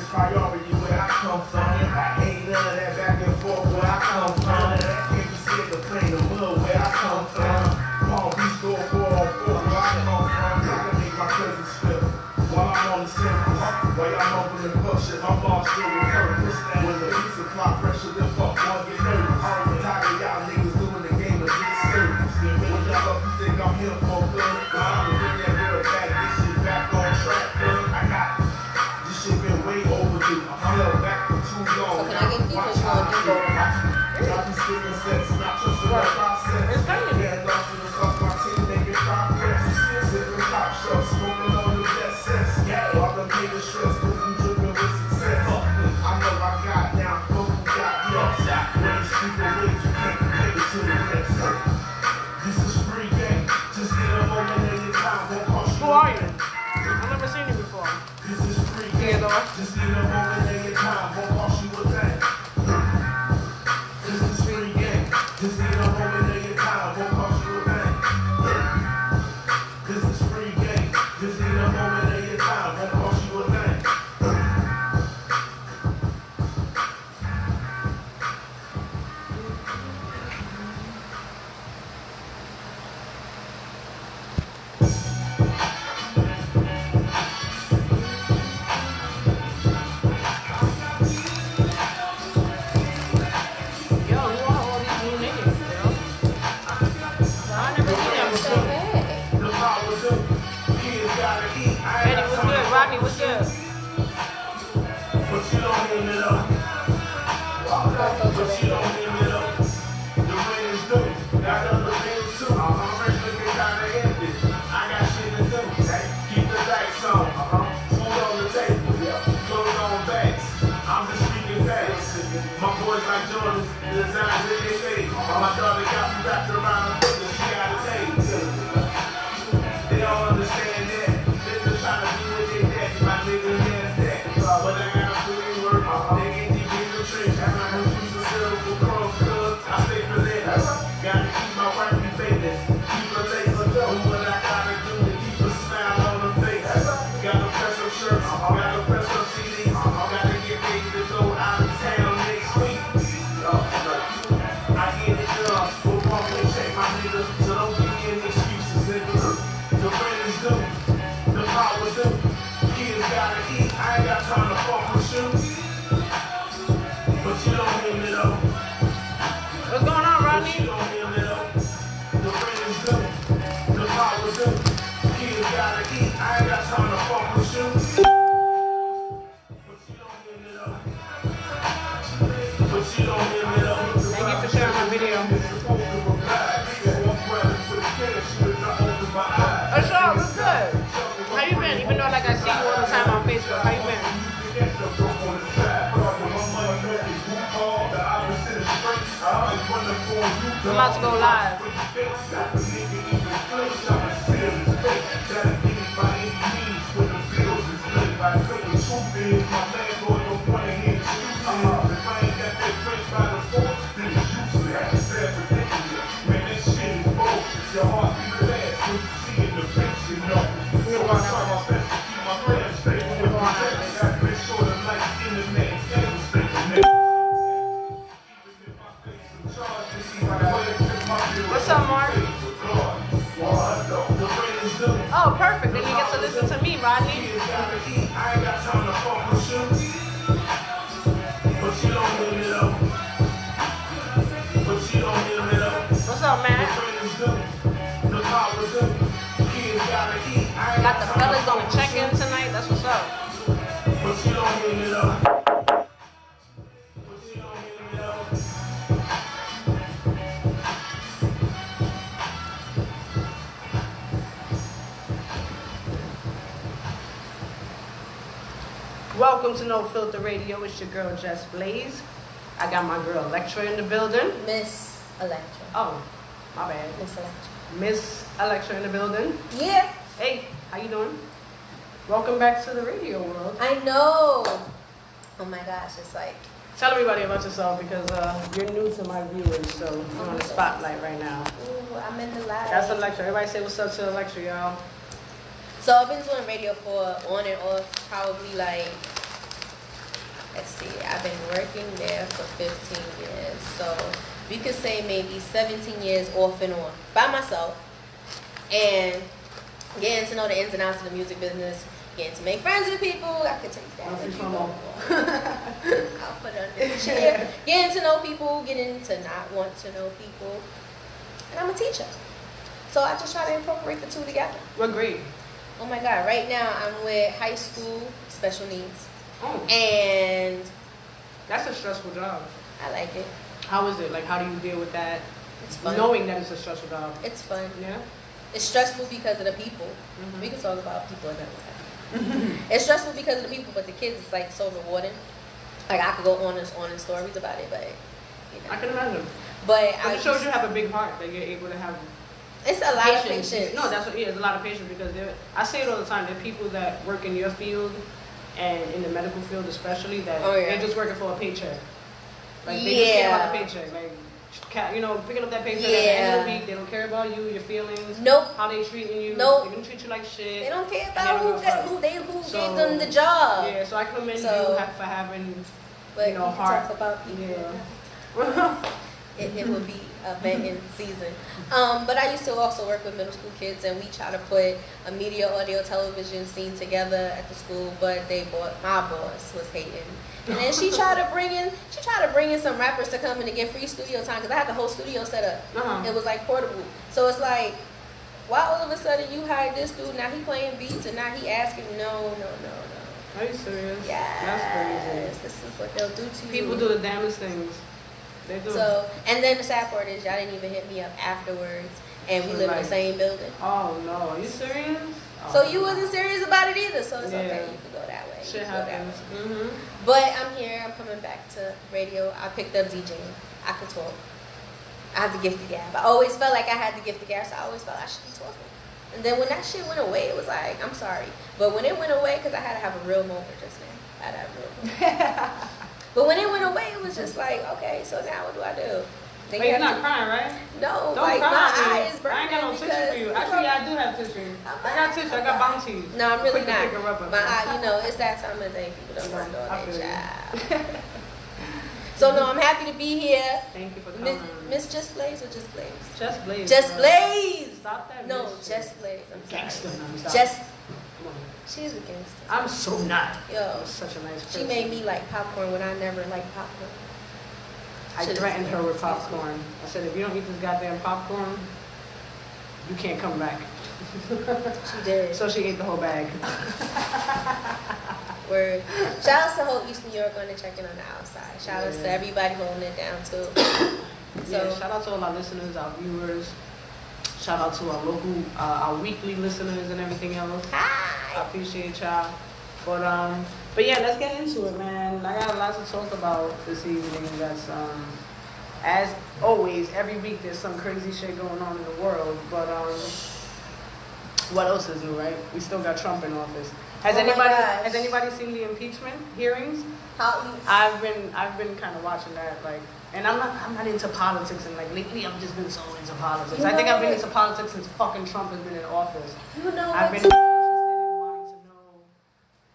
priority where I come from. Ain't none of that back and forth where I come from. Can't be scared to play the mud where I come from. Palm Beach go 4 on 4 where I come from. I can make my cousins slip while I'm on the surface. While y'all mumbling fuck shit, my mom still with purpose. When the peace supply pressure, then fuck one get nervous. I'm tired of y'all niggas doing the game of disservice. When y'all up, you think I'm here for good? I'm gonna bring that real back, this shit back on track. I got this shit been way overdue. I'm held back for too long. So can I get people to do Y'all be speaking sense, not trusting the process. Hands off to the fuck my team, making progress. Sipping pop shots, smoking on the best sense. While the niggas stress, cause I'm dripping with success. I know I got now, but who got yes? Ways, stupid ways, you can't compare it to the rest. This is free game, just get a moment in your time, won't cost you. Who are you? I've never seen you before. This is free game, just get a moment in your time, won't cost you a thing. This is free game, just get a moment in your time, won't cost you a thing. This is free game, just get a moment in your time, won't cost you a thing. Yo, who are all these new niggas, yo? I never seen that before. The power do, kids gotta eat. I ain't Eddie, got what's time good? to Rodney, what's good? but you don't hear me though. But you don't hear me though. The rain is due. Got other things too. I'm rich looking kinda empty. I got shit to do. Keep the lights on. Food on the table. Clothes on backs. I'm just speaking facts. My boys like Jordan, the designs that they made. My daughter got me wrapped around the finger. She got a tape. They don't understand that. They just trying to do what they did. My nigga has that. But I gotta put in work. They get deep in the trench. I'm not gonna use the silver cross, cuz I stay for that. Gotta keep my wifey famous. Keep her laser. Do what I gotta do to keep a smile on her face. Gotta press up shirts. Gotta press up CDs. Gotta get ready to go out of town next week. I get it done. We'll pump and check my nigga. So don't give me any excuses, niggas. The rent is due. The power due. Kids gotta eat. I ain't got time to fuck with you. But you don't hear me though. What's going on, But Rodney? you don't hear me though. The rent is due. The power due. Kids gotta eat. I ain't got time to fuck with you. But you don't hear me though. But you don't hear me though. Thank you for sharing my video. What's up? What's good? How you been? Even though like I see you all the time on Facebook, how you been? I'm about to go live. What's up, Mark? Oh, perfect. Then you get to listen to me, Rodney. I ain't got time to fuck with you. But you don't hear me though. But you don't hear me though. What's up, man? The power due. Kids gotta eat. I ain't Got the fellas gonna check in tonight. That's what's up. But you don't hear me though. But you don't hear me though. Welcome to No Filter Radio. It's your girl JesBlaze. I got my girl Electra in the building. Miss Electra. Oh, my bad. Miss Electra. Miss Electra in the building. Yeah, Hey, how you doing? Welcome back to the radio world. I know. Oh my gosh, it's like, Tell everybody about yourself because you're new to my viewers, so you're on the spotlight right now. ooh, I'm in the live. That's Electra. Everybody say what's up to Electra, y'all. So I've been doing radio for on and off probably like let's see, I've been working there for 15 years. So we could say maybe 17 years off and on by myself. And getting to know the ins and outs of the music business, getting to make friends with people. I could take that if you want. I'll put it under the chair. Getting to know people, getting to not want to know people. And I'm a teacher. So I just try to incorporate the two together. What grade? Oh my God, right now I'm with high school special needs. Oh. And That's a stressful job. I like it. How is it? Like, how do you deal with that? It's fun. Knowing that it's a stressful job. It's fun. Yeah? It's stressful because of the people. Mm-hmm. We can talk about people another time. It's stressful because of the people, but the kids, it's like so rewarding. Like I could go on and stories about it, but you know. I can imagine. But it shows you have a big heart that you're able to have. It's a lot of patience. No, that's what it is. A lot of patience because I say it all the time. There are people that work in your field and in the medical field, especially that they're just working for a paycheck. Like they just care about the paycheck. Like picking up that paycheck at the end of the week. They don't care about you, your feelings. Nope. How they treating you. Nope. They're gonna treat you like shit. They don't care about who gave them the job. Yeah. So I commend you for having heart. Talk about people. Yeah. It would be a banging season. But I used to also work with middle school kids, and we try to put a media, audio, television scene together at the school. But my boss was hating, and then she tried to bring in some rappers to come in to get free studio time because I had the whole studio set up. It was like portable, so it's like, why all of a sudden you hired this dude? Now he playing beats, and now he asking no. Are you serious? Yes, that's crazy. This is what they'll do to you. People do the damnest things. They do. So, and then the sad part is y'all didn't even hit me up afterwards, and we live in the same building. Oh no, are you serious? So you wasn't serious about it either. So it's okay. You can go that way. Shit happens. Mm-hmm. But I'm here. I'm coming back to radio. I picked up DJing. I could talk. I have the gift of gab. I always felt like I had the gift of gab, so I always felt I should be talking. And then when that shit went away, it was like, I'm sorry. But when it went away, because I had to have a real moment just now. I had to have a real moment. But when it went away, it was just like, okay, so now what do I do? But you're not crying, right? No, don't like cry, my eyes burning. I ain't got no tissue for you. Actually, I do have tissue. I got tissue. I got bounties. No, I'm really not. My eye, it's that time of day. People don't want to go their job. So no, I'm happy to be here. Thank you for coming. Miss JesBlaze or JesBlaze? JesBlaze. JesBlaze. Stop that. No, JesBlaze. I'm sorry. Gangster. She's a gangster. I'm so not. Yo, I'm such a nice person. She made me like popcorn when I never liked popcorn. I threatened her with popcorn. I said, if you don't eat this goddamn popcorn, you can't come back. She did. So she ate the whole bag. Word. Shout outs to whole East New York on the checking on the outside. Shout outs to everybody holding it down too. Shout out to all our listeners, our viewers. Shout out to our local, our weekly listeners and everything else. Hi. I appreciate y'all. But yeah, let's get into it, man. I got a lot to talk about this evening. That's as always, every week there's some crazy shit going on in the world. But what else is new, right? We still got Trump in office. Has anybody seen the impeachment hearings? I've been kind of watching that, like, and I'm not into politics, and like lately I've just been so into politics. I think I've been into politics since fucking Trump has been in office. I've been interested in wanting to know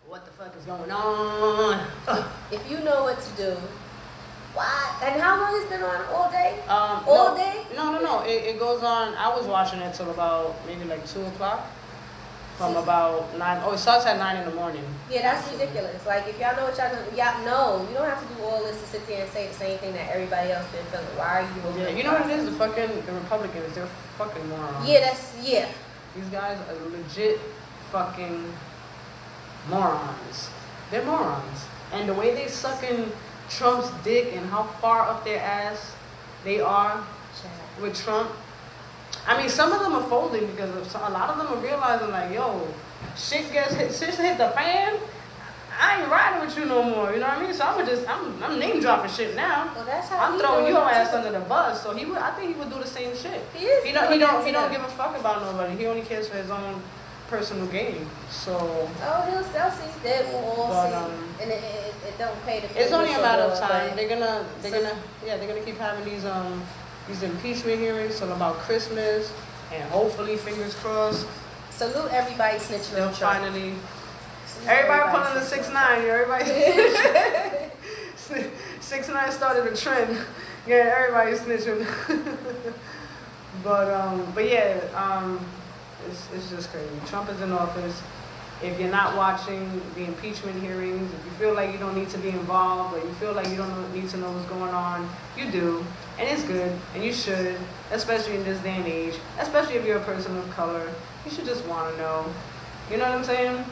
what the fuck is going on. If you know what to do, why? And how long has it been on? All day? All day? No. It goes on. I was watching it till about maybe like 2 o'clock. From about 9. Oh, it starts at 9 in the morning. Yeah, that's ridiculous. Like, if y'all know what y'all doing, y'all know. You don't have to do all this to sit there and say the same thing that everybody else been feeling. Why are you? Yeah, you know what it is? The Republicans, they're fucking morons. Yeah. These guys are legit fucking morons. They're morons. And the way they sucking Trump's dick and how far up their ass they are with Trump. I mean, some of them are folding because a lot of them are realizing, like, yo, shit hit the fan. I ain't riding with you no more. You know what I mean? So I'm name dropping shit now. Well, that's how I'm throwing your ass under the bus. So I think he would do the same shit. He don't give a fuck about nobody. He only cares for his own personal gain. So. Oh, they'll see. They will all see. And it don't pay to. It's only a matter of time. They're gonna keep having these impeachment hearings till about Christmas, and hopefully, fingers crossed. Salute everybody snitching on Trump. Finally, everybody pulling the 6ix9ine, everybody. 6ix9ine started a trend. Yeah, everybody's snitching. But yeah, it's just crazy. Trump is in office. If you're not watching the impeachment hearings, if you feel like you don't need to be involved, or you feel like you don't need to know what's going on, you do. And it's good, and you should, especially in this day and age, especially if you're a person of color. You should just want to know. You know what I'm saying?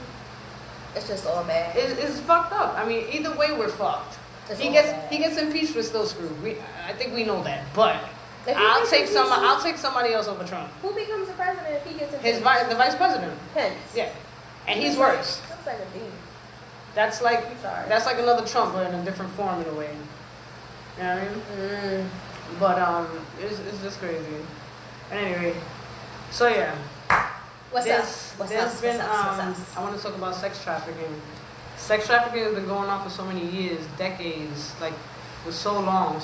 It's just all bad. It's fucked up. I mean, either way, we're fucked. He gets impeached, we're still screwed. I think we know that. But I'll take somebody else over Trump. Who becomes the president if he gets impeached? The vice president. Pence. Yeah, and he's worse. Looks like a demon. That's like Sorry. that's like another Trump, but in a different form in a way. You know what I mean? But it's just crazy. And anyway, so yeah. What's up? What's I want to talk about sex trafficking. Sex trafficking has been going on for so many years, decades, like for so long.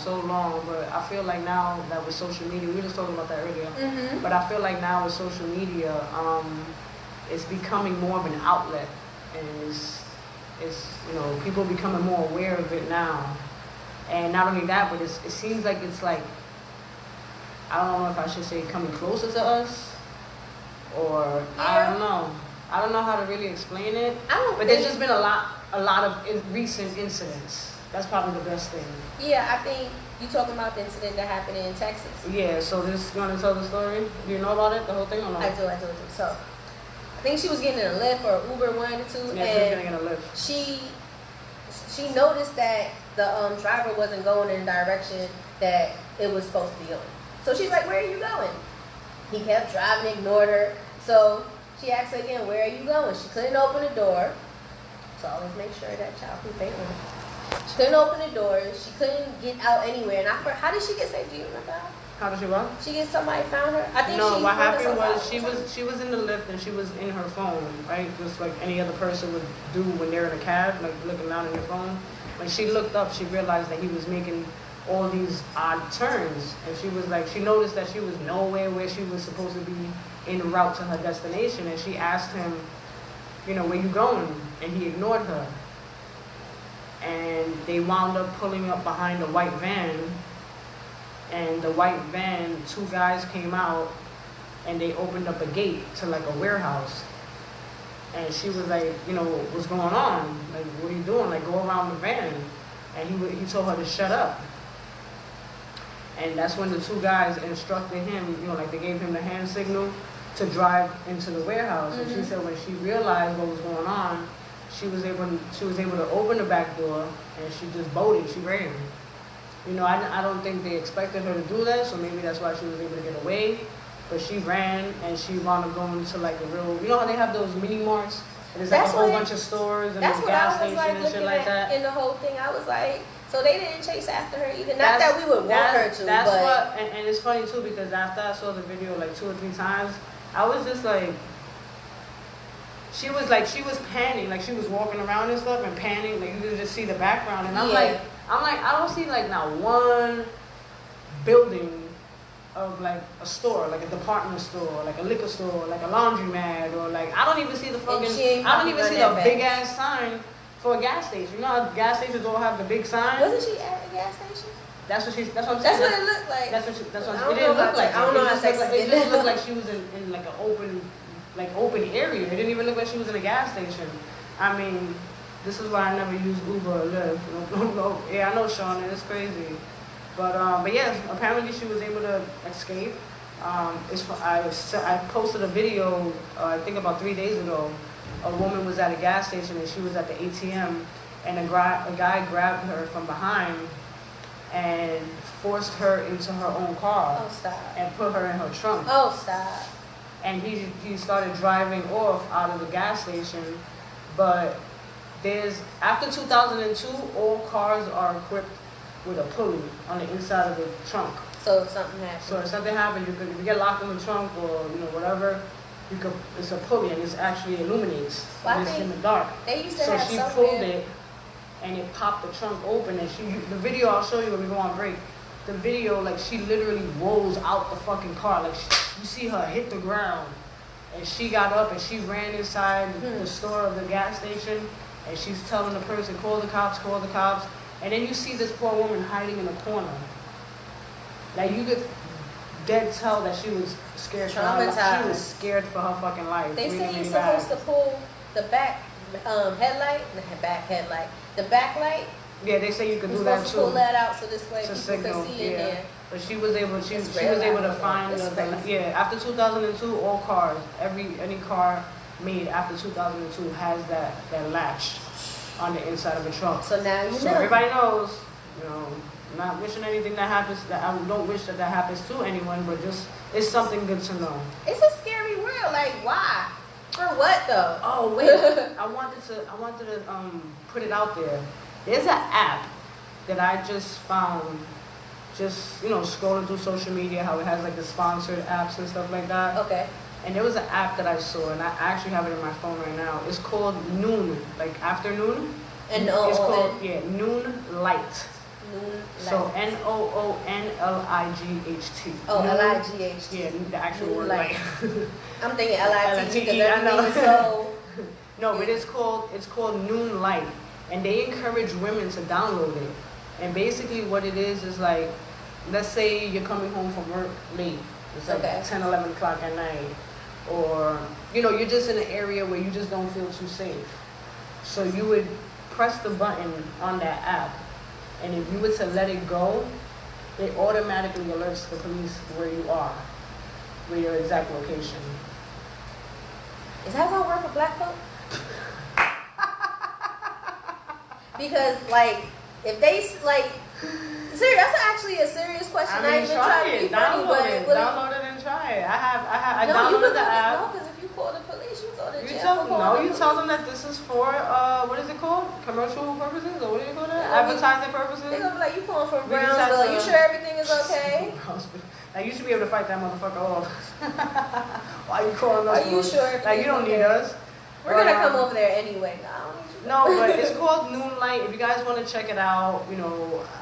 But I feel like now that with social media, we were just talking about that earlier. Mm-hmm. But I feel like now with social media, it's becoming more of an outlet, and it's people becoming more aware of it now. And not only that, but it seems like it's like, I don't know if I should say coming closer to us, or Yeah. I don't know how to really explain it. But there's just been a lot of recent incidents. That's probably the best thing. Yeah, I think you talking about the incident that happened in Texas. Yeah, so this you want to tell the story? Do you know about it, the whole thing, or no? I do. So, I think she was getting in a Lyft or Uber, one or two, Yeah, she was getting in a Lyft. She noticed that the driver wasn't going in the direction that it was supposed to be going. So she's like, "Where are you going?" He kept driving, ignored her. So she asked her again, "Where are you going?" She couldn't open the door. So always make sure that childproof ain't on. She couldn't open the door. She couldn't get out anywhere. And how did she get saved? Do you remember? How did she what? Somebody found her. I think no. What happened was she was in the Lyft and she was in her phone, right? Just like any other person would do when they're in a cab, like looking down at your phone. When she looked up, she realized that he was making all these odd turns, and she was like, she noticed that she was nowhere where she was supposed to be en route to her destination, and she asked him, "Where you going?" And he ignored her. And they wound up pulling up behind a white van. And the white van, two guys came out and they opened up a gate to like a warehouse. And she was like, what's going on? Like, what are you doing? Like, go around the van. And he told her to shut up. And that's when the two guys instructed him, like they gave him the hand signal to drive into the warehouse. Mm-hmm. And she said when she realized what was going on, she was able to open the back door and she just bolted. She ran. I don't think they expected her to do that, so maybe that's why she was able to get away. But she ran and she wound up going to like a real, how they have those mini marts? And there's like a whole bunch of stores and there's gas station and shit like that. In the whole thing, I was like, so they didn't chase after her either. Not that we would want her to, but and it's funny too because after I saw the video like 2 or 3 times, I was just like, she was panning, like she was walking around and stuff and panning, like you could just see the background, and I'm like, I don't see like not one building of like a store, like a department store, like a liquor store, like a laundromat, or like I don't even see the big ass sign for a gas station. You know how gas stations all have the big sign? Wasn't she at a gas station? That's what I'm saying. That's what it looked like. It didn't look like. I don't know how Texas did. It just looked like she was in like an open area. It didn't even look like she was in a gas station. I mean, this is why I never use Uber or Lyft. No. Yeah, I know, Sean, it's crazy. But yeah, apparently she was able to escape. I posted a video, I think about 3 days ago. A woman was at a gas station and she was at the ATM, and a guy grabbed her from behind and forced her into her own car. Oh, stop. And put her in her trunk. Oh, stop. And he started driving off out of the gas station. But after 2002, all cars are equipped with a pulley on the inside of the trunk. So if something happens. So if something happens, if you get locked in the trunk or whatever, it's a pulley and it actually illuminates. Well, it's in the dark. They used to so have she somewhere. pulled it and it popped the trunk open, and the video I'll show you when we go on break. The video, like she literally rolls out the fucking car, like you see her hit the ground, and she got up and she ran inside the store of the gas station, and she's telling the person, call the cops, And then you see this poor woman hiding in a corner. Like you could dead tell that she was scared for her life. Traumatized. She was scared for her fucking life. They really, say really you're bad. supposed to pull the back headlight, the back headlight, the backlight. Yeah, they say you could You're do that supposed too. to pull that out so this way It's a people signal, can see in yeah. there. But she was able. She It's was real able to life. find It's crazy. After 2002, all cars, any car made after 2002 has that latch on the inside of the trunk. So now you So know. everybody knows, you know, I'm not wishing anything that happens. That I don't wish that happens to anyone, but just it's something good to know. It's a scary world. Like, why? For what though? Oh wait, I wanted to put it out there. There's an app that I just found, just scrolling through social media, how it has like the sponsored apps and stuff like that. Okay. And there was an app that I saw, and I actually have it in my phone right now. It's called Noon, like afternoon. And It's called Noon Light. Noon So light. NOONLIGHT. Oh, Noon- LIGHT. Yeah, the actual Noon word light. light. I'm thinking LIT because LITE, I know. everything is so. No, but it's called Noon Light, and they encourage women to download it. And basically, what it is like, let's say you're coming home from work late. It's like Okay. 10, 11 o'clock at night, or you're just in an area where you just don't feel too safe. So you would press the button on that app, and if you were to let it go, it automatically alerts the police where you are, where your exact location. Is that gonna work for black folk? Because like, if they like, serious, that's actually a serious question. I mean, even try trying to it. be funny, Download but it. will Download it and try it. I no, you downloaded could the app. No, because if you call the police, you go to You jail. tell for calling the you tell police. them that this is for what is it called? Commercial purposes, or what do you call that? Yeah, Advertising They're purposes. gonna be like, you calling from We just have Brownsville? to- You sure everything is okay? Like you should be able to fight that motherfucker off. Why you calling us? Are you for? sure Like everything's you don't okay? need us. We're gonna But, come over there anyway. I don't need you. No, but it's called Moonlight. If you guys want to check it out,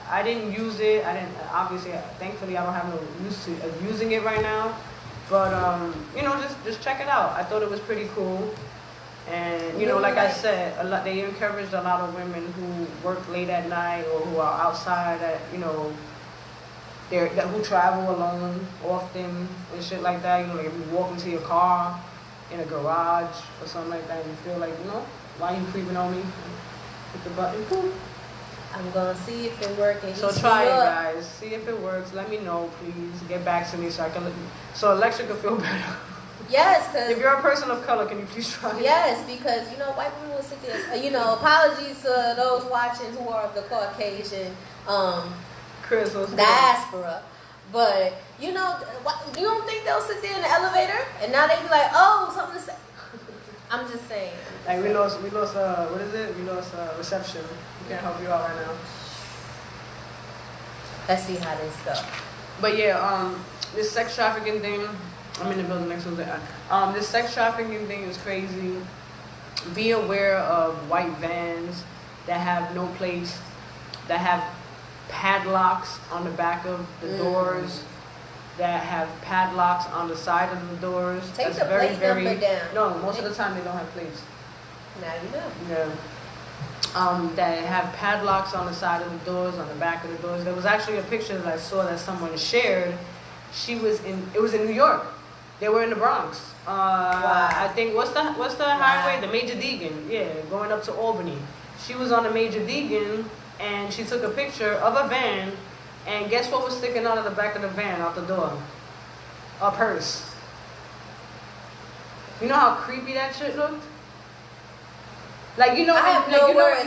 I didn't use it. Obviously, thankfully, I don't have no use of using it right now. But just check it out. I thought it was pretty cool. And like I said, they encouraged a lot of women who work late at night or who are outside at who travel alone often and shit like that. Like if you walk into your car in a garage or something like that, and you feel like why are you creeping on me? Hit the button. Boop. I'm gonna see if it works. So try it, guys. See if it works. Let me know, please. Get back to me so Electra can feel better. Yes, If because you're a person of color, can you please try it? yes, because white women will sit there. Apologies to those watching who are of the Caucasian Chris, what's good? diaspora, but you don't think they'll sit there in the elevator and now they be like, oh, something to say. I'm just saying. Like we lost what is it? We lost reception. We can't help you out right now. Let's see how this goes. But yeah, this sex trafficking thing, I'm in the building next to it. This sex trafficking thing is crazy. Be aware of white vans that have no plates, that have padlocks on the back of the doors, that have padlocks on the side of the doors. Take That's the very, plate very, number down. No, most of the time they don't have plates. Now you know. Yeah. That have padlocks on the side of the doors, on the back of the doors. There was actually a picture that I saw that someone shared. It was in New York. They were in the Bronx. Wow. I think what's the highway? The Major Deegan. Yeah, going up to Albany. She was on the Major Deegan and she took a picture of a van, and guess what was sticking out of the back of the van, out the door? A purse. You know how creepy that shit looked? Like I have no words.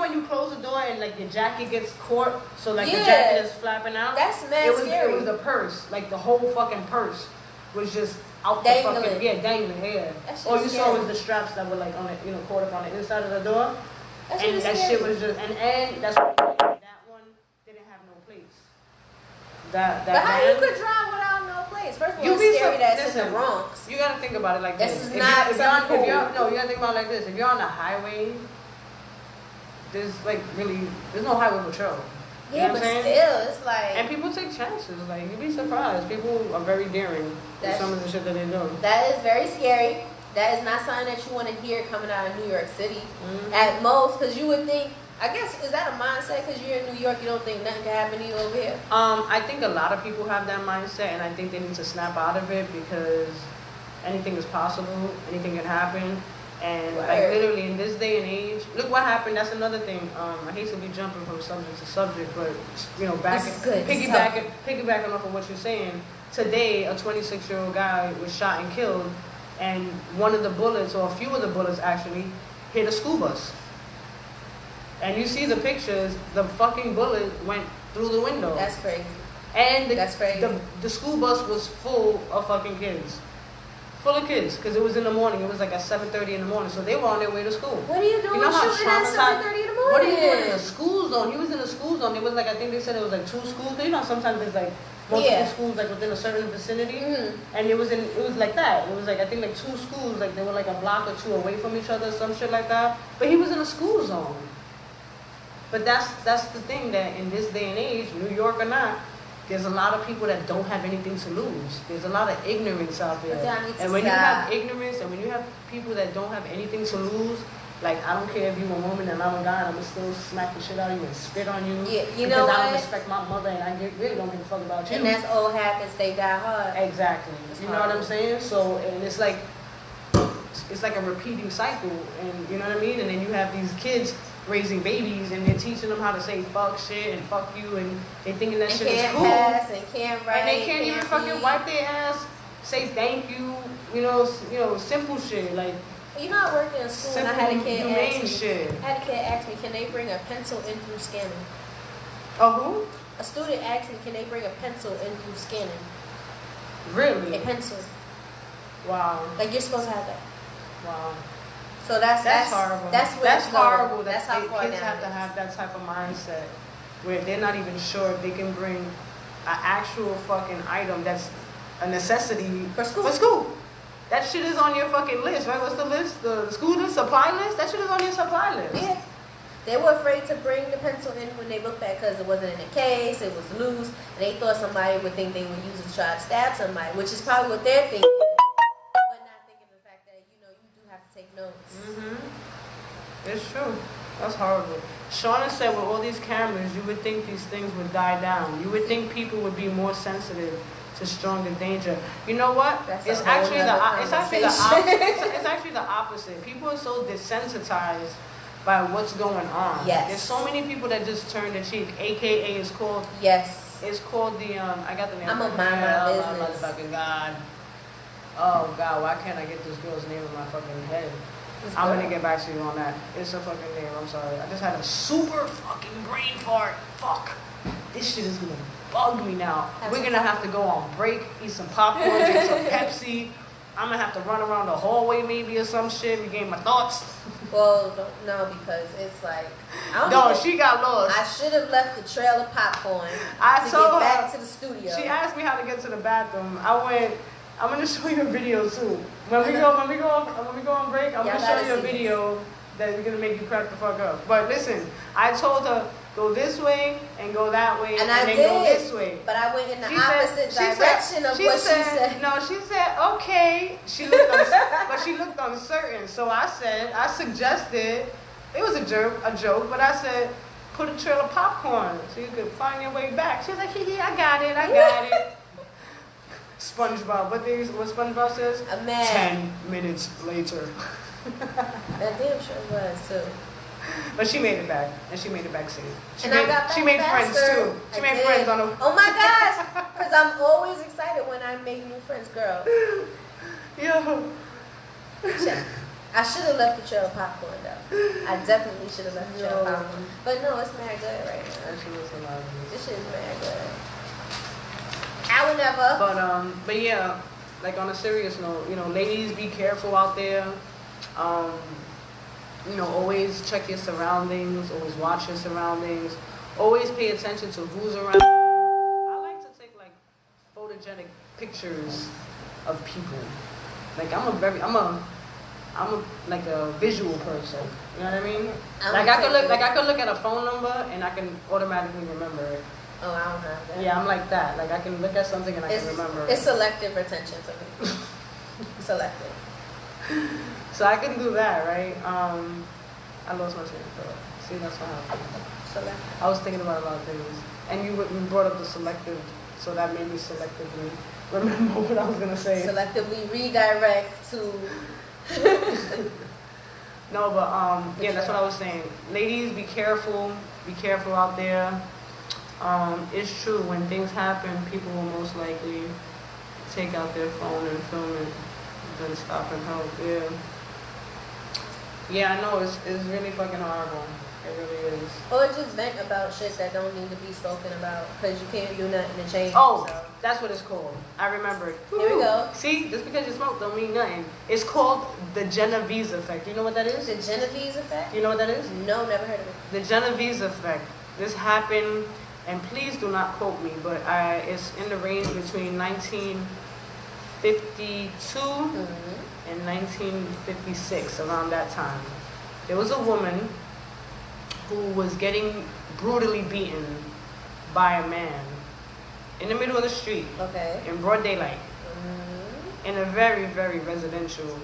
When you close the door and like your jacket gets caught, so like the Yeah. jacket is flapping out. That's mad It was scary. the purse, like the whole fucking purse was just out Dangling. the fucking dangling. Yeah. That shit All you is saw scary. was the straps that were like on it, caught up on the inside of the door. That shit And is that scary. shit was just and that's that one didn't have no plates. That But how you van, could drive without no place? First of all, You it's be scary so- that it's in listen. the Bronx. you gotta think about it like This this. is If not you- if something you're, if you're, cool. no, you gotta think about it like this. If you're on the highway, there's no highway patrol. You Yeah, know but what I'm saying? still, it's like And people take chances. Like you'd be surprised. People are very daring with That's- some of the shit that they're doing. that is very scary. That is not something that you want to hear coming out of New York City Mhm. at most, because you would think I guess, is that a mindset? Because you're in New York, you don't think nothing can happen to you over here? I think a lot of people have that mindset, and I think they need to snap out of it because anything is possible, anything can happen. And like literally in this day and age, look what happened. That's another thing. I hate to be jumping from subject to subject, but you know, piggybacking off of what you're saying. Today, a 26-year-old guy was shot and killed, and one of the bullets, or a few of the bullets actually, hit a school bus. And you see the pictures. The fucking bullet went through the window. That's crazy. And That's crazy. The school bus was full of fucking kids. Full of kids, because it was in the morning. It was like at 7:30 in the morning, so they were on their way to school. What are you doing shooting at 7:30 in the morning? What are you doing in a school zone? He was in a school zone. It was like, I think they said it was like 2 schools. You know, sometimes there's like multiple schools like within a certain vicinity, and it was like that. It was like, I think like 2 schools, like they were like a block or 2 away from each other, some shit like that. But he was in a school zone. But that's the thing, that in this day and age, New York or not, there's a lot of people that don't have anything to lose. There's a lot of ignorance out there. And when you have ignorance, and when you have people that don't have anything to lose, like, I don't care if you're a woman and I'm a guy, I'm going to still smack the shit out of you and spit on you. Yeah, you know what? Because I don't respect my mother, and I really don't give a fuck about you. And that's old habits, they die hard. Exactly. You know what I'm saying? So, and it's like a repeating cycle, and you know what I mean? And then you have these kids raising babies, and they're teaching them how to say fuck shit and fuck you, and they thinking that shit is cool. Pass and can't write, and they can't even fucking wipe their ass, say thank you, you know, simple shit like. You know, I worked in a school and I had a kid ask me, can they bring a pencil in through scanning? Who? A student asked me, can they bring a pencil in through scanning? Really? A pencil. Wow. Like, you're supposed to have that. Wow. So that's horrible. That's horrible. That's how far kids have to have that type of mindset where they're not even sure if they can bring an actual fucking item that's a necessity for school. That shit is on your fucking list, right? What's the list? The school list, supply list? That shit is on your supply list. Yeah. They were afraid to bring the pencil in when they looked back because it wasn't in a case, it was loose, and they thought somebody would think they would use it to try to stab somebody, which is probably what they're thinking. But not thinking the fact that, you know, you do have to take notes. It's true. That's horrible. Shauna said with all these cameras, you would think these things would die down. You would think people would be more sensitive to stronger danger. You know what? It's actually the opposite. People are so desensitized by what's going on. Yes. There's so many people that just turn the cheek. AKA is called. Yes. It's called the I got the name. I'm a mind my business. Oh my motherfucking God. Oh God, why can't I get this girl's name in my fucking head? I'm gonna get back to you on that. It's a fucking name. I'm sorry. I just had a super fucking brain fart. Fuck. This shit is gonna bug me now. We're gonna have to go on break, eat some popcorn, drink some Pepsi. I'm gonna have to run around the hallway maybe or some shit, regain my thoughts. Well, no, because it's like she got lost. I should have left the trail of popcorn to get back to the studio. She asked me how to get to the bathroom. I went. I'm gonna show you a video too. When we go on break, I'm gonna show you a video that's gonna make you crack the fuck up. But listen, I told her go this way and go that way, and then go this way. But I went in the opposite direction of what she said. No, she said okay. She looked uncertain. So I suggested. It was a joke, but I said put a trail of popcorn so you could find your way back. She was like, I got it. SpongeBob. What SpongeBob says? A man. 10 minutes later. That damn sure was too. But she made it back, and she made it back safe. She made friends too. She made friends on the. Oh my gosh! Because I'm always excited when I make new friends, girl. Yo. I should have left the trail of popcorn though. I definitely should have left the trail of popcorn. But no, it's mad good right now. That shit was hilarious. This shit is mad good. I would never. But yeah, like on a serious note, you know, ladies, be careful out there. You know, always check your surroundings. Always watch your surroundings. Always pay attention to who's around you. I like to take like photogenic pictures of people. Like I'm like a visual person. You know what I mean? I could look at a phone number and I can automatically remember it. Oh, I don't have that. Yeah, I'm like that. Like I can look at something and I can remember it. It's selective retention for me. Selective. So I can do that, right? I lost my train of thought. See, that's what happened. So that. I was thinking about a lot of things. And you brought up the selective, so that made me selectively remember what I was going to say. Selectively redirect to. No, but yeah, that's what I was saying. Ladies, be careful. Be careful out there. It's true. When things happen, people will most likely take out their phone and film it, then stop and help. Yeah. Yeah, I know. It's really fucking horrible. It really is. Or just vent about shit that don't need to be spoken about because you can't do nothing to change. Oh, so. that's what it's called. I remembered. Here we go. See, just because you smoke don't mean nothing. It's called the Genovese effect. You know what that is? The Genovese effect? You know what that is? No, never heard of it. The Genovese effect. This happened, and please do not quote me, but it's in the range between 1952 and 1956, around that time. There was a woman who was getting brutally beaten by a man in the middle of the street, Okay. in broad daylight, in a very, very residential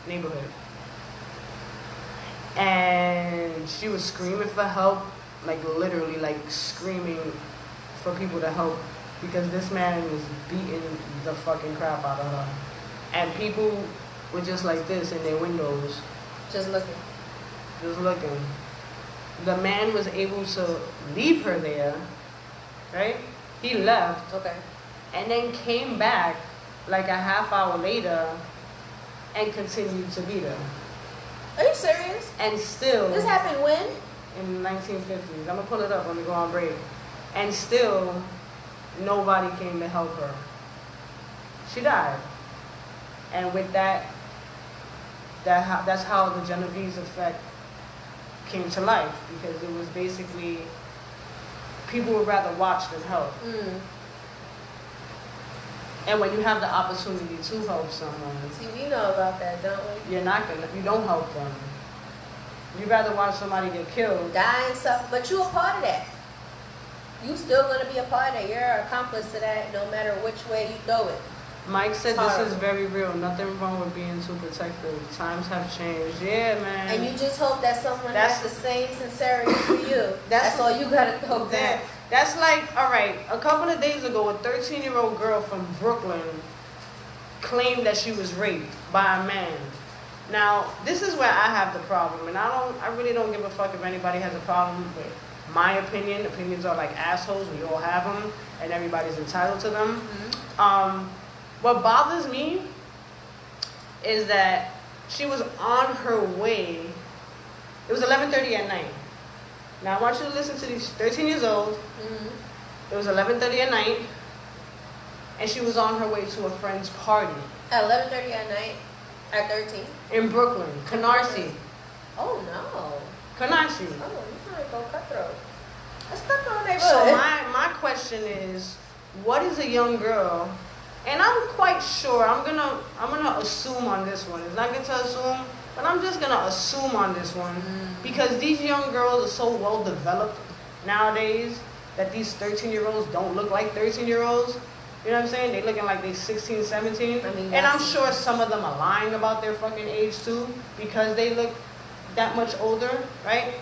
neighborhood. And she was screaming for help, like literally like screaming for people to help because this man was beating the fucking crap out of her. And people were just like this in their windows. Just looking. Just looking. The man was able to leave her there, right? He left. Okay. And then came back like a half hour later and continued to beat her. Are you serious? And still, This happened when? in the 1950s, I'm gonna pull it up when we go on break. And still, nobody came to help her. She died. And with that's how the Genovese effect came to life, because it was basically people would rather watch than help. And when you have the opportunity to help someone, See, we know about that, don't we? you don't help them. You'd rather watch somebody get killed. Die and suffer, but you a part of that. You still gonna be a part of that. You're an accomplice to that, no matter which way you throw it. Mike said Horrible. this is very real. Nothing wrong with being too protective. Times have changed. Yeah, man. And you just hope that someone That's- has the same sincerity for you. That's all you gotta hope that. That's like, all right, a couple of days ago, a 13-year-old girl from Brooklyn claimed that she was raped by a man. Now, this is where I have the problem, and I really don't give a fuck if anybody has a problem with my opinion. Opinions are like assholes. We all have them, and everybody's entitled to them. What bothers me is that she was on her way. It was 11:30 at night. Now I want you to listen to these 13 years old. It was 11:30 at night, and she was on her way to a friend's party At 11:30 at night, at 13. in Brooklyn, Canarsie. Oh no. Canarsie. Oh, you trying to go cutthroat. That's cutthroat neighborhood. So my question is, what is a young girl? And I'm quite sure I'm gonna assume on this one. It's not good to assume, but I'm just gonna assume on this one because these young girls are so well developed nowadays that these 13-year-olds don't look like 13-year-olds. You know what I'm saying? They looking like they 16, 17. I mean, and I'm sure some of them are lying about their fucking age too because they look that much older, right?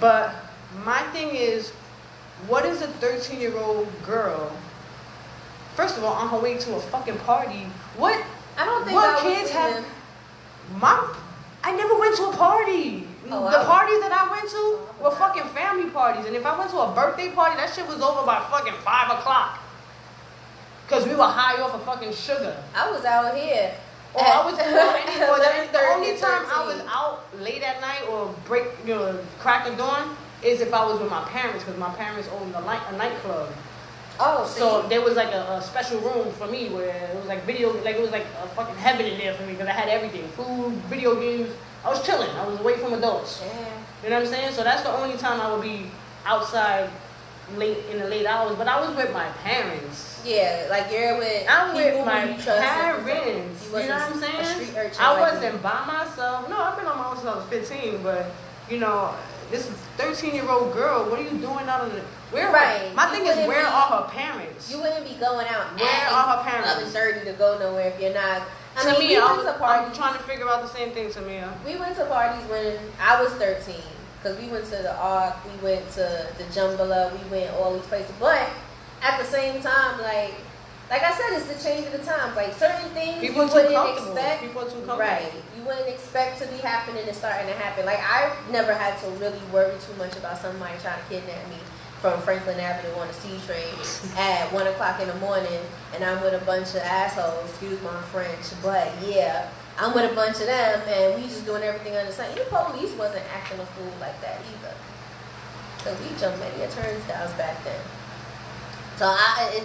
But my thing is, what is a 13-year-old girl? First of all, on her way to a fucking party, what? I don't think What I kids would have? I never went to a party. Oh, The parties that I went to were fucking family parties, and if I went to a birthday party, that shit was over by fucking 5 o'clock. Cause we were high off of fucking sugar. I was out here. Or I was the 11:30, only time I 13. was out late at night or crack of dawn is if I was with my parents, because my parents owned a nightclub. Oh, So there was like a special room for me where it was like it was like a fucking heaven in there for me because I had everything, food, video games. I was chilling. I was away from adults. Yeah. You know what I'm saying? So that's the only time I would be outside in the late hours. But I was with my parents. Yeah, like you're with I'm people with my who you trust. parents. You know what I'm A saying? street urchin I like wasn't by myself. No, I've been on my own since I was 15. But this 13-year-old girl, what are you doing out of the? My thing is, where are her parents? You wouldn't be going out Where are her parents? 11:30 to go nowhere if you're not I mean, we went to I'm parties. trying to figure out the same thing, Tamia. We went to parties when I was 13. Because we went to the Ark, we went to the Jumbala, we went all these places. But at the same time, like I said, it's the change of the times. Like certain things People you too wouldn't comfortable. expect. People are too comfortable. Right. You wouldn't expect to be happening and starting to happen. Like I never had to really worry too much about somebody trying to kidnap me from Franklin Avenue on the C train at 1 o'clock in the morning, and I'm with a bunch of assholes, excuse my French, but yeah, I'm with a bunch of them, and we just doing everything on the side. The police wasn't acting a fool like that either. So we jumped many turnstiles back then. So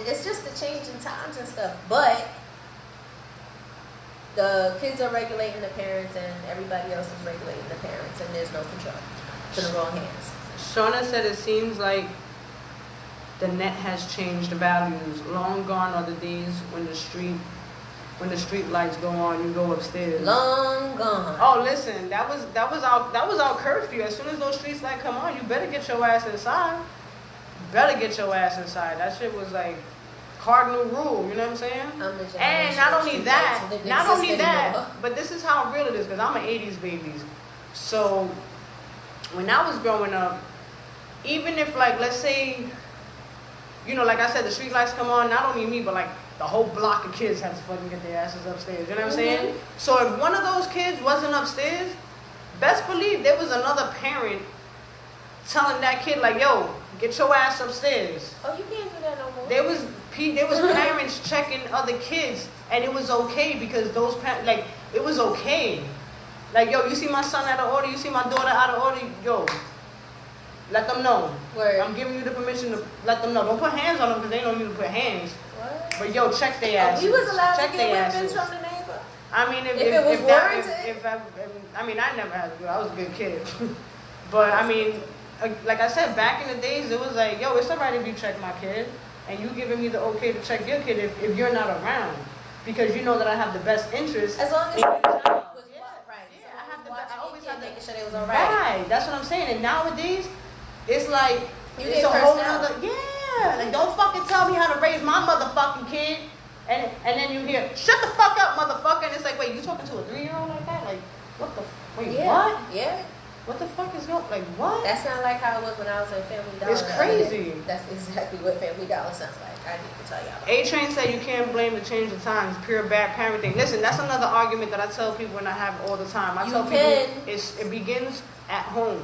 it's just the change in times and stuff, but the kids are regulating the parents, and everybody else is regulating the parents, and there's no control. It's in the wrong hands. Shauna said it seems like the net has changed values. Long gone are the days when the street lights go on, you go upstairs. Long gone. Oh, listen, that was our curfew. As soon as those street lights come on, you better get your ass inside. Better get your ass inside. That shit was like cardinal rule. You know what I'm saying? And not only that, but this is how real it is, because I'm an 80s baby. So when I was growing up, even if, like, let's say, you know, like I said, the street lights come on, not only me, but like the whole block of kids have to fucking get their asses upstairs. You know what I'm saying? So if one of those kids wasn't upstairs, best believe there was another parent telling that kid, like, yo, get your ass upstairs. Oh, you can't do that no more. There was parents checking other kids, and it was okay because those parents, like, it was okay. Like, yo, you see my son out of order, you see my daughter out of order, yo, let them know. Word. I'm giving you the permission to let them know. Don't put hands on them because they don't need to put hands. What? But yo, check their asses. You was allowed check to get their weapons asses. from the neighbor? I mean, If it was warranted? I mean, I never had to. I was a good kid. But I mean, like I said, back in the days, it was like, yo, it's alright if you check my kid, and you giving me the okay to check your kid if you're not around, because you know that I have the best interest. As long as in the your child child. was right. Yeah, I always had making sure they was Right. alright. That's what I'm saying. And nowadays, it's like it's get a whole cursed out. nother. Yeah, like don't fucking tell me how to raise my motherfucking kid. And then you hear, shut the fuck up, motherfucker. And it's like, wait, you talking to a 3-year-old like that? Like, what the? Wait, Yeah. what? Yeah. What the fuck is going? Like, what? That's not like how it was when I was in Family Dollar. It's crazy. That's exactly what Family Dollar sounds like. I need to tell y'all. A-Train said you can't blame the change of times, pure bad parenting. Listen, that's another argument that I tell people and I have all the time. I tell people it begins at home.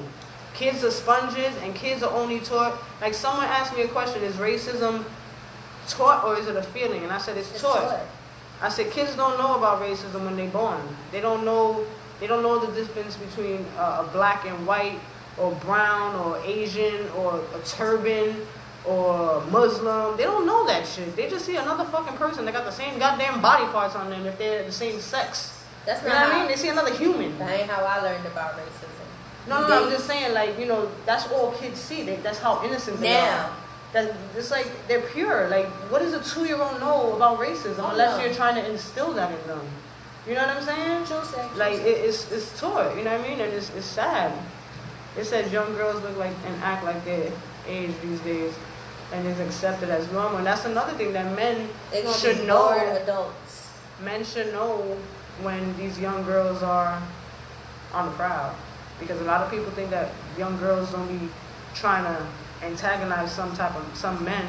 Kids are sponges and kids are only taught. Like someone asked me a question, is racism taught or is it a feeling? And I said it's taught. I said kids don't know about racism when they're born. They don't know the difference between a black and white, or brown, or Asian, or a turban, or Muslim. They don't know that shit. They just see another fucking person that got the same goddamn body parts on them if they're the same sex. That's You not know what how, I mean? They see another human. That ain't how I learned about racism. No, I'm just saying, like, you know, that's all kids see. That's how innocent they are. It's like they're pure. Like, what does a 2-year-old know about racism unless you're trying to instill that in them? You know what I'm saying? True sex. Like it's taught. You know what I mean? And it's sad. It says young girls look like and act like their age these days, and it's accepted as normal. And that's another thing that men should know. Adults. Men should know when these young girls are on the prowl, because a lot of people think that young girls don't be trying to antagonize some men,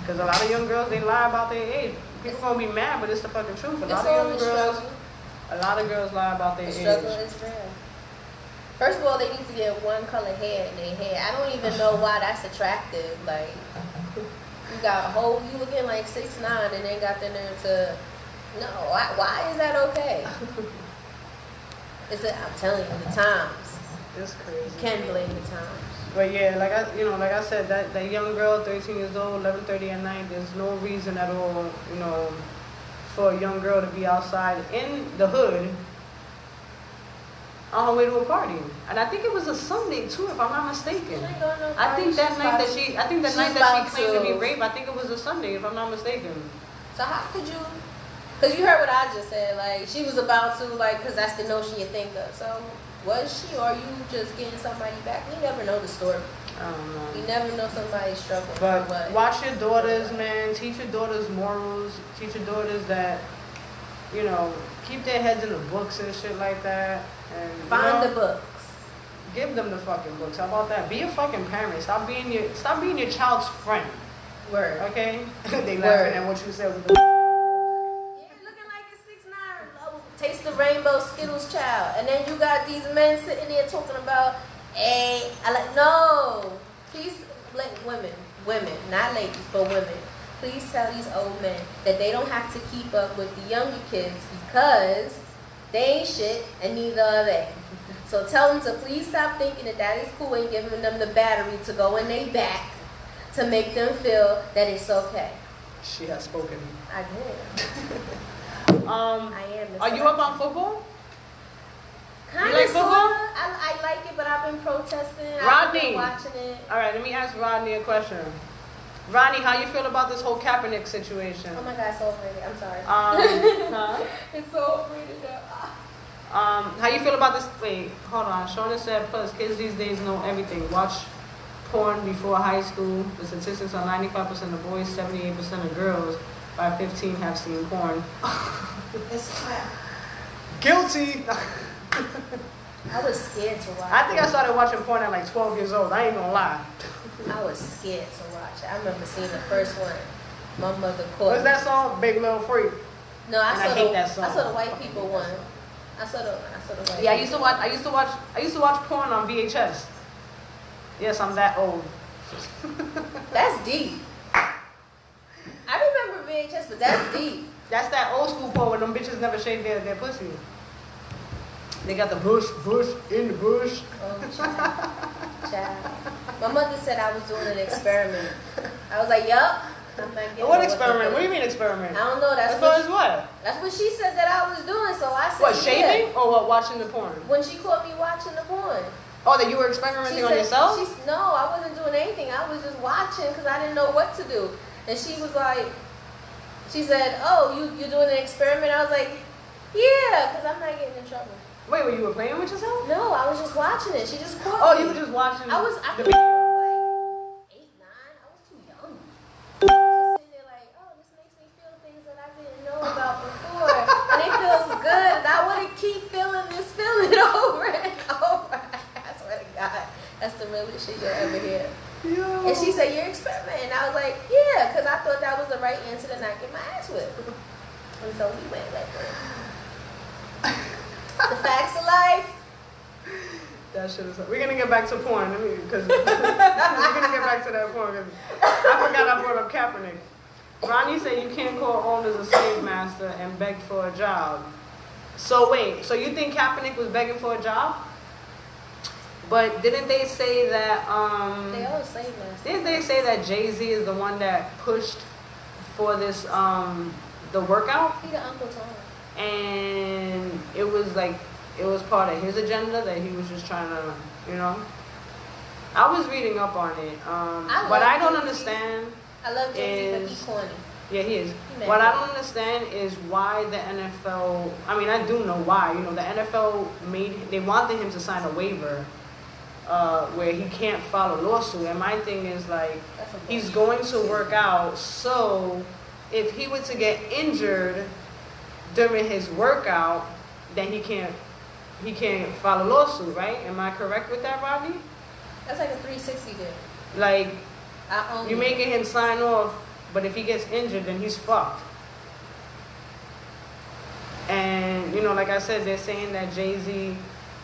because a lot of young girls, they lie about their age. People gonna be mad, but it's the fucking truth. A lot of girls lie about their age. The struggle is real. First of all, they need to get one color hair in their hair. I don't even know why that's attractive. Like, you got a whole, you looking like 6'9", and then got the nerve to, no, why is that okay? I'm telling you, the times. It's crazy. You can't blame the times. But yeah, like I said, that young girl, 13 years old, 11:30 at night, there's no reason at all, you know, for a young girl to be outside in the hood on her way to a party. And I think it was a Sunday too, if I'm not mistaken. I think that night that she claimed to be raped, I think it was a Sunday, if I'm not mistaken. So how could you? Because you heard what I just said. Like, she was about to, like, because that's the notion you think of. So was she, or are you just getting somebody back? You never know the story. I don't know. You never know somebody's struggle. But watch your daughters, man. Teach your daughters morals. Teach your daughters that, you know, keep their heads in the books and shit like that. And Find the books. Give them the fucking books. How about that? Be a fucking parent. Stop being your child's friend. Word. Okay? They Word. laughing at what you said with the Yeah, looking like a 6'9", taste the rainbow Skittles child. And then you got these men sitting there talking about, hey, no. Please, like women, not ladies, but women. Please tell these old men that they don't have to keep up with the younger kids because they ain't shit and neither are they. So tell them to please stop thinking that is cool and giving them the battery to go in their back to make them feel that it's okay. She has spoken. I did. I am. Are you up on football? Kind You like of, football? sorta. I like it, but I've been protesting. I've Rodney. been watching it. All right, let me ask Rodney a question. Rodney, how you feel about this whole Kaepernick situation? Oh my God, it's so overrated. I'm sorry. Huh? It's so overrated. How you feel about this? Wait, hold on. Shona said, plus kids these days know everything. Watch porn before high school. The statistics are 95% of boys, 78% of girls by 15 have seen porn. It's crap. Guilty. I was scared to watch. I think I started watching porn at like 12 years old. I ain't gonna lie. I was scared to watch it. I remember seeing the first one. My mother caught What's me. that song? Big Little Freak. No, I And saw I hate that song. I saw the white people one. I saw the white. Yeah, I people. used to watch porn on VHS. Yes, I'm that old. That's deep. I remember VHS, but that's deep. That's that old school porn where them bitches never shave their pussy. They got the bush in the bush. Oh, child. My mother said I was doing an experiment. I was like, yup. I'm not getting What experiment? What do you mean experiment? I don't know. As far as what? That's what she said that I was doing. So I said, What, shaving yeah. or what, watching the porn? When she caught me watching the porn. Oh, that you were experimenting on yourself? No, I wasn't doing anything. I was just watching because I didn't know what to do. And she was like, she said, oh, you doing an experiment? I was like, yeah, because I'm not getting in trouble. Wait, you were playing with yourself? No, I was just watching it. She just caught me. Oh, you were just watching I the think I video. was like 8, 9. I was too young. Just sitting there like, oh, this makes me feel things that I didn't know about before. And it feels good. And I want to keep feeling this feeling over and over. I swear to God. That's the realest shit you'll ever hear. Yo. And she said, you're experimenting. And I was like, yeah, because I thought that was the right answer to not get my ass whipped. And so we went with it. The facts of life. That shit is. We're gonna get back to porn. Because we're gonna get back to that porn. Cause I forgot I brought up Kaepernick. Ronnie said you can't call owners a slave master and beg for a job. So wait, so you think Kaepernick was begging for a job? But didn't they say that? They all slave masters. Didn't they say that Jay-Z is the one that pushed for this the workout? He the Uncle Tom. And it was part of his agenda that he was just trying to, I was reading up on it. What I don't understand I love Jay-Z, but he's corny. Yeah, he is. He What I don't understand is why the NFL, I mean, I do know why. The NFL they wanted him to sign a waiver where he can't file a lawsuit. And my thing is like, he's going to work out. So if he were to get injured during his workout, then he can't file a lawsuit, right? Am I correct with that, Rodney? That's like a 360 deal. Like, I own you're making him sign off, but if he gets injured, then he's fucked. And, like I said, they're saying that Jay-Z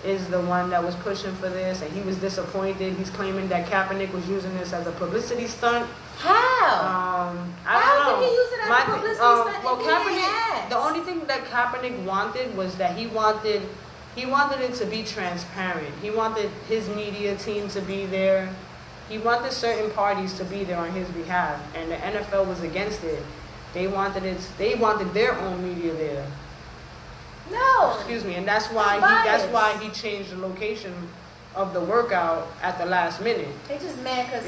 is the one that was pushing for this, and he was disappointed. He's claiming that Kaepernick was using this as a publicity stunt. How? I don't know. How did he use it as a publicity stunt? Well, Kaepernick, the only thing that Kaepernick wanted was that he wanted it to be transparent. He wanted his media team to be there. He wanted certain parties to be there on his behalf, and the NFL was against it. They wanted their own media there. No. Excuse me, and that's why he changed the location of the workout at the last minute. They just mad because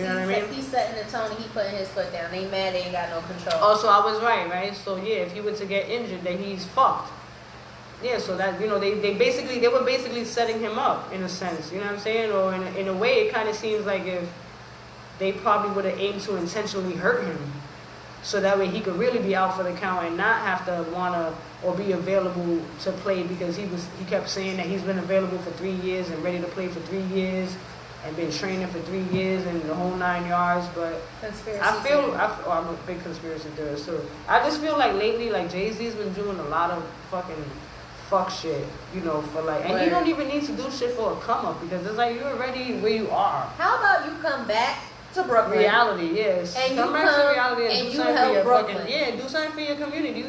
he's setting the tone and he putting his foot down. They mad they ain't got no control. Oh, so I was right? So yeah, if he were to get injured, then he's fucked. Yeah, so that they were basically setting him up in a sense, you know what I'm saying? Or in a way, it kind of seems like if they probably would have aimed to intentionally hurt him, so that way he could really be out for the count and not have to want to or be available to play because he kept saying that he's been available for 3 years and ready to play for 3 years and been training for 3 years and the whole 9 yards. But Conspiracy. I'm a big conspiracy theorist too. I just feel like lately, like Jay-Z's been doing a lot of fucking fuck shit, you know, for like, and you don't even need to do shit for a come up because it's like you're already where you are. How about you come back to Brooklyn? Reality, yes. And come you back come to reality and do you something for help your Brooklyn. fucking do something for your community. You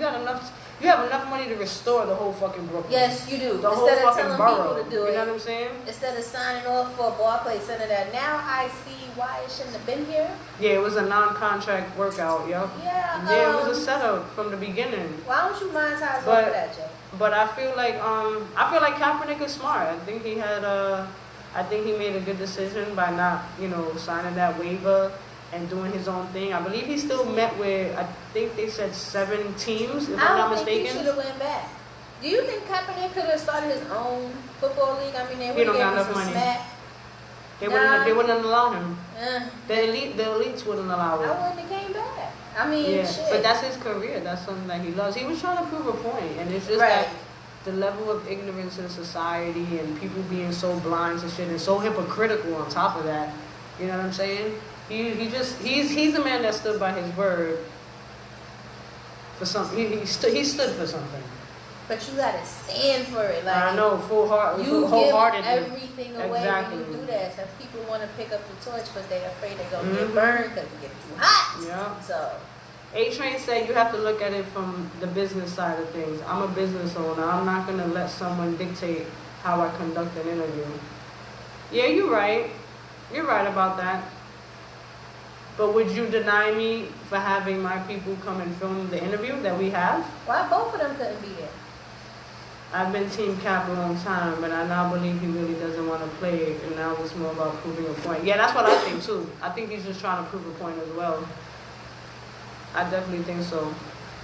have enough money to restore the whole fucking Brooklyn. Yes, you do. The whole Instead of fucking telling borough. people to do You it, know what I'm saying? instead of signing off for a ball play center that now I see why it shouldn't have been here. Yeah, it was a non-contract workout, yo. Yeah. Yeah, it was a setup from the beginning. Why don't you monetize But- over that, Jay? But I feel like Kaepernick is smart. I think he made a good decision by not, you know, signing that waiver and doing his own thing. I believe he still met with, I think they said 7 teams, if I'm not I don't think he mistaken. should have went back. Do you think Kaepernick could have started his own football league? I mean, they He would don't have got given him enough some money. smack. They wouldn't allow him. Eh, The elites wouldn't allow I it. wouldn't have came back. I mean, Yeah, shit. but that's his career. That's something that he loves. He was trying to prove a point, and it's just Right. that the level of ignorance in society and people being so blind to shit and so hypocritical on top of that. You know what I'm saying? He's a man that stood by his word for something. He stood for something. But you gotta stand for it. Like, I know, you wholeheartedly. give everything away Exactly. when you do that. So people want to pick up the torch because they're afraid they're gonna Mhm. get burned because it gets too hot. Yeah. So A-Train said you have to look at it from the business side of things. I'm a business owner. I'm not going to let someone dictate how I conduct an interview. Yeah, you're right. You're right about that. But would you deny me for having my people come and film the interview that we have? why both of them couldn't be there? I've been Team Cap a long time, but I now believe he really doesn't want to play, and now it's more about proving a point. Yeah, that's what I think too. I think he's just trying to prove a point as well. I definitely think so.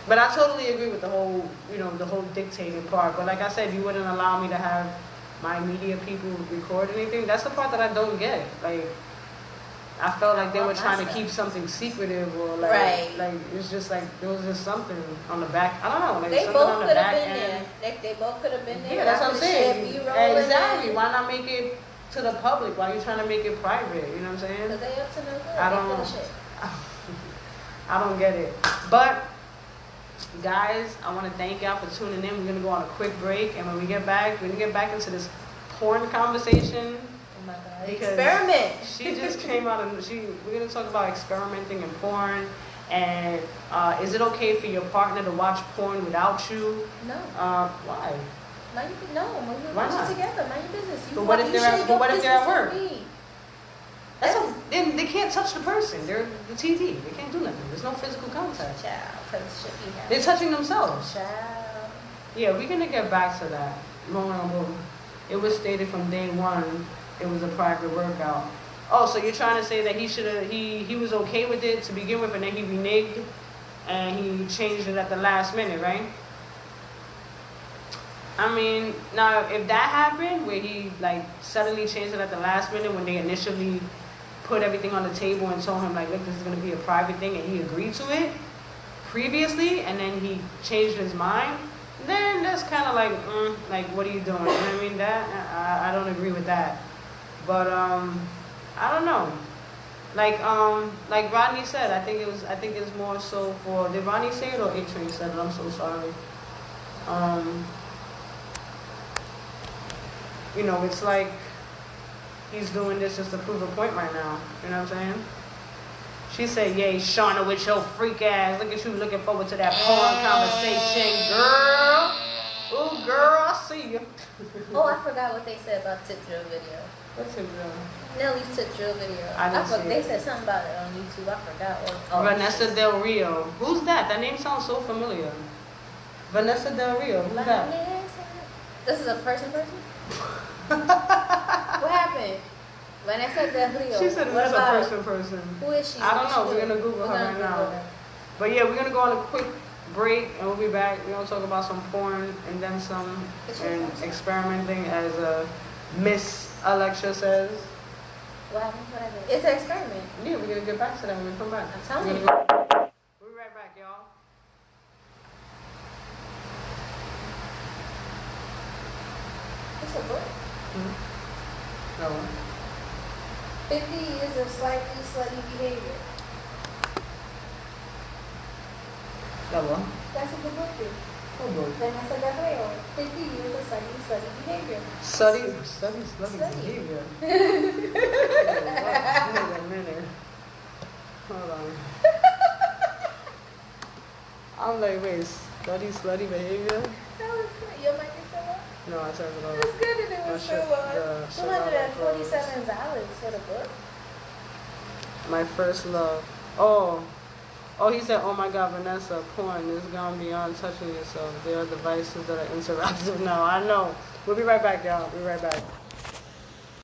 But I totally agree with the whole dictating part. But like I said, you wouldn't allow me to have my media people record anything. That's the part that I don't get. Like, I felt like they were trying to keep something secretive, or like, like it's just like there was just something on the back. I don't know, like They something on both the could have back been end. there. They both could have been there. Yeah, that's what I'm saying. Exactly. Because Why not make it to the public? Why are you trying to make it private? You know what I'm saying? they up to no good. I They don't- full of shit. I don't get it. But guys, I want to thank y'all for tuning in. We're gonna go on a quick break, and when we get back, we're gonna get back into this porn conversation. Oh my God. Because Experiment. She just came out and we're gonna talk about experimenting in porn, and is it okay for your partner to watch porn without you? No. Why? Mind you, no. When we Why watch not? it together, mind your business. But what if they're at work? That's Then they can't touch the person. They're the TV. They can't do nothing. There's no physical contact. child. Because shit be happening. They're touching themselves. Child. Yeah, we're gonna get back to that. It was stated from day one it was a private workout. Oh, so you're trying to say that he was okay with it to begin with, and then he reneged and he changed it at the last minute, right? I mean, now if that happened where he like suddenly changed it at the last minute when they initially put everything on the table and told him like, look, this is gonna be a private thing, and he agreed to it previously, and then he changed his mind, then that's kind of like what are you doing? You know what I mean? That I don't agree with that. But I don't know. Like Rodney said, I think it's more so for, did Rodney say it or A-Train said it? I'm so sorry. You know, it's like he's doing this just to prove a point right now. You know what I'm saying? She said, yay, Shauna with your freak ass. Look at you looking forward to that porn conversation, girl. Ooh, girl, I see you. Oh, I forgot what they said about tip drill video. What's it, girl? Nelly's tip drill video. I didn't see They it. said something about it on YouTube. I forgot what. Vanessa Del Rio. Who's that? That name sounds so familiar. Vanessa Del Rio. Who's that? This is a person? What happened? Vanessa Del Rio. She said What it's about a her? person. Who is she? I don't What know. she We're do? going to Google her right Google now. her. But yeah, we're going to go on a quick break and we'll be back. We're going to talk about some porn and then some and experimenting, as Miss Electra says. What happened? What happened? It's an experiment. Yeah, we're going to get back to that when we come back. I'm telling We're you. gonna go. We'll be right back, y'all. That's a book. No one. 50 years of slightly slutty behavior. No one. That's a good book, too. Oh boy. Then I said that creo. 50 years of slightly slutty behavior. Study Study. behavior. Wait a minute. Hold on. I'm like, wait, slutty behavior? That was good. Your mic is still on? No, I turned it It off. was good and it My was shit- still on. the shit out of $247 for the book. My first love. Oh, he said, oh my God, Vanessa, porn is gone beyond touching yourself. There are devices that are interactive now. I know. We'll be right back, y'all. Be right back.